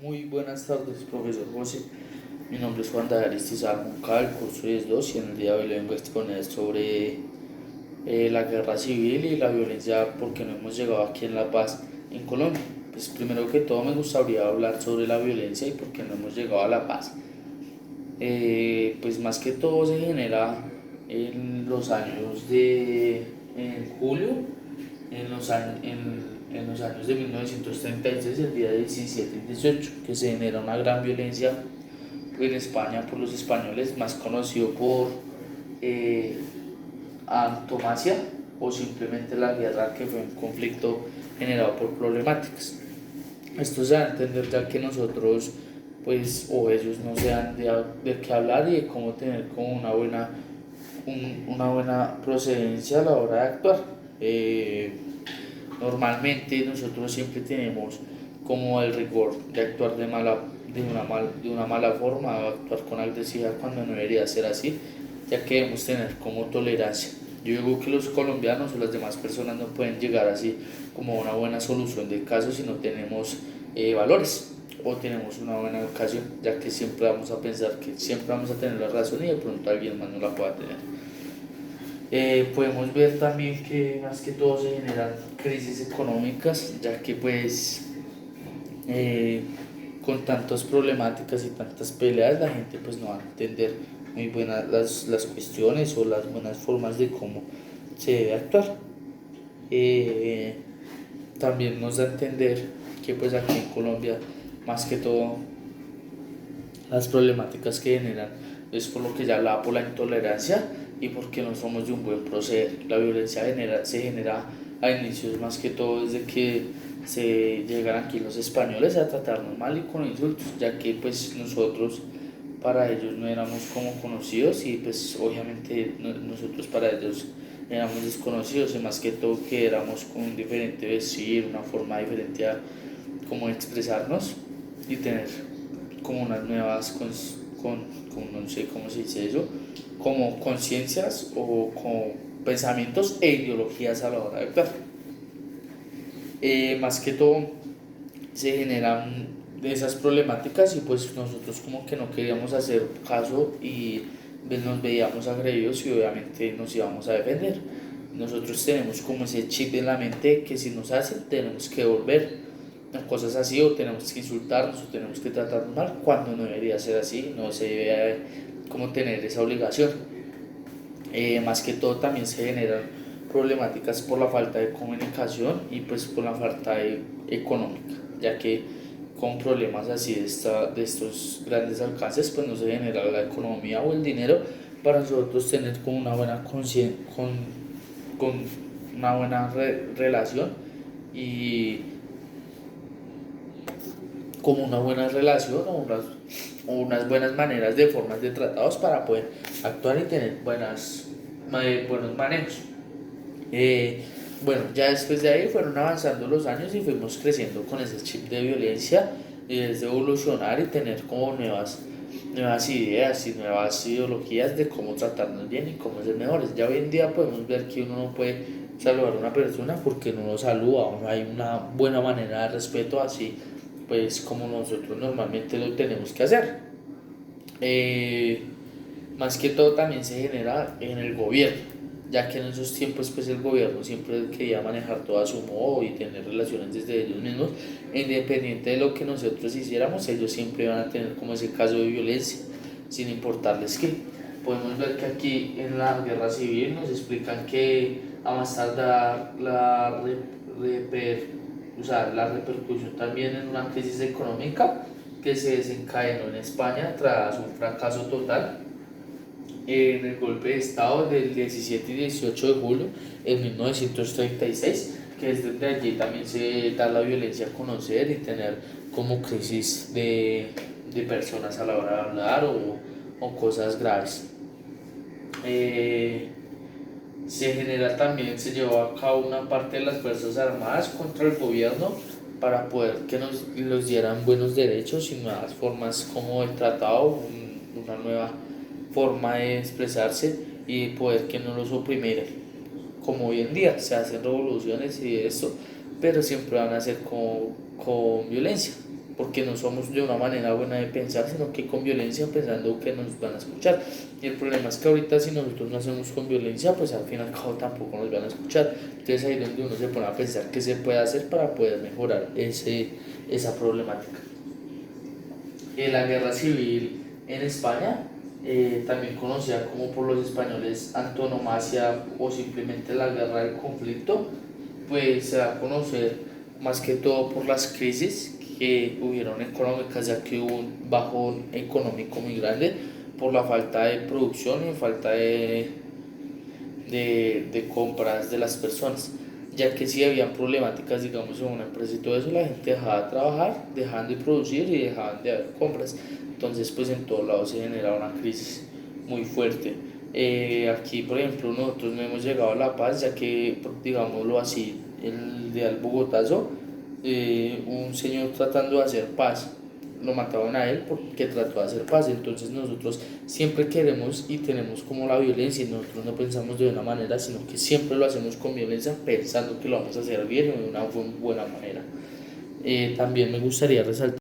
Muy buenas tardes, profesor José. Mi nombre es Juan David Aristizábal Moncada, del curso 10-2, y en el día de hoy le vengo a exponer sobre la guerra civil y la violencia porque no hemos llegado aquí en La Paz, en Colombia. Pues primero que todo me gustaría hablar sobre la violencia y por qué no hemos llegado a la paz. Pues más que todo se genera en los años de en julio, en los años de 1936, el día 17 y 18, que se genera una gran violencia en España por los españoles, más conocido por eh, antonomasia o simplemente la guerra, que fue un conflicto generado por problemáticas. Esto se da a entender ya que nosotros, pues, o ellos no se dan de qué hablar y de cómo tener como una buena procedencia a la hora de actuar. Normalmente nosotros siempre tenemos como el rigor de actuar de una mala forma, o actuar con agresividad cuando no debería ser así, ya que debemos tener como tolerancia. Yo digo que los colombianos o las demás personas no pueden llegar así como a una buena solución de casos si no tenemos valores o tenemos una buena educación, ya que siempre vamos a pensar que siempre vamos a tener la razón y de pronto alguien más no la pueda tener. Podemos ver también que más que todo se generan crisis económicas, ya que pues eh, con tantas problemáticas y tantas peleas la gente pues no va a entender muy buenas las cuestiones o las buenas formas de cómo se debe actuar. Eh, También nos da a entender que pues aquí en Colombia más que todo las problemáticas que generan es por lo que ya hablaba, por la intolerancia y porque no somos de un buen proceder. La violencia se genera a inicios más que todo desde que se llegan aquí los españoles a tratarnos mal y con insultos, ya que pues nosotros para ellos no éramos como conocidos y pues obviamente nosotros para ellos éramos desconocidos y más que todo que éramos con un diferente vestir, una forma diferente a como expresarnos y tener como unas nuevas no sé cómo se dice eso, como conciencias o como pensamientos e ideologías a la hora de actuar. Más que todo se generan de esas problemáticas y pues nosotros como que no queríamos hacer caso y pues nos veíamos agredidos y obviamente nos íbamos a defender. Nosotros tenemos como ese chip en la mente que si nos hacen tenemos que volver, cosas así, o tenemos que insultarnos o tenemos que tratarnos mal cuando no debería ser así, no se debe como tener esa obligación. Más que todo también se generan problemáticas por la falta de comunicación y pues por la falta económica, ya que con problemas así de estos grandes alcances pues no se genera la economía o el dinero para nosotros tener como una buena con una buena relación y como una buena relación o unas buenas maneras de formas de tratados para poder actuar y tener buenos manejos. Eh, bueno, ya después de ahí fueron avanzando los años y fuimos creciendo con ese chip de violencia y desde evolucionar y tener como nuevas ideas y nuevas ideologías de cómo tratarnos bien y cómo ser mejores. Ya hoy en día podemos ver que uno no puede saludar a una persona porque no lo saluda, no hay una buena manera de respeto así pues como nosotros normalmente lo tenemos que hacer. Eh, Más que todo también se genera en el gobierno, ya que en esos tiempos pues el gobierno siempre quería manejar todo a su modo y tener relaciones desde ellos mismos, independiente de lo que nosotros hiciéramos, ellos siempre van a tener como ese caso de violencia, sin importarles qué. Podemos ver que aquí en la guerra civil nos explican que a más tardar o sea, la repercusión también en una crisis económica que se desencadenó en España tras un fracaso total en el golpe de Estado del 17 y 18 de julio de 1936, que es desde allí también se da la violencia a conocer y tener como crisis de personas a la hora de hablar o cosas graves. Eh, se llevó a cabo una parte de las Fuerzas Armadas contra el gobierno para poder que nos dieran buenos derechos y nuevas formas como el tratado, una nueva forma de expresarse y poder que no los oprimieran. Como hoy en día se hacen revoluciones y eso, pero siempre van a ser con violencia. porque no somos de una manera buena de pensar, sino que con violencia pensando que nos van a escuchar. Y el problema es que ahorita si nosotros no hacemos con violencia, pues al fin y al cabo tampoco nos van a escuchar. Entonces ahí es donde uno se pone a pensar qué se puede hacer para poder mejorar esa problemática. La guerra civil en España, también conocida como por los españoles antonomasia o simplemente la guerra del conflicto, pues se da a conocer más que todo por las crisis que hubieron económicas, ya que hubo un bajón económico muy grande por la falta de producción y falta de compras de las personas, ya que si habían problemáticas, digamos, en una empresa y todo eso, la gente dejaba de trabajar, dejaban de producir y dejaban de haber compras. Entonces, pues en todos lados se genera una crisis muy fuerte. Aquí, por ejemplo, nosotros no hemos llegado a la paz, ya que, digámoslo así, el de al Bogotazo, un señor tratando de hacer paz, lo mataban a él porque trató de hacer paz. Entonces nosotros siempre queremos y tenemos como la violencia y nosotros no pensamos de una manera, sino que siempre lo hacemos con violencia pensando que lo vamos a hacer bien o de una buena manera. También me gustaría resaltar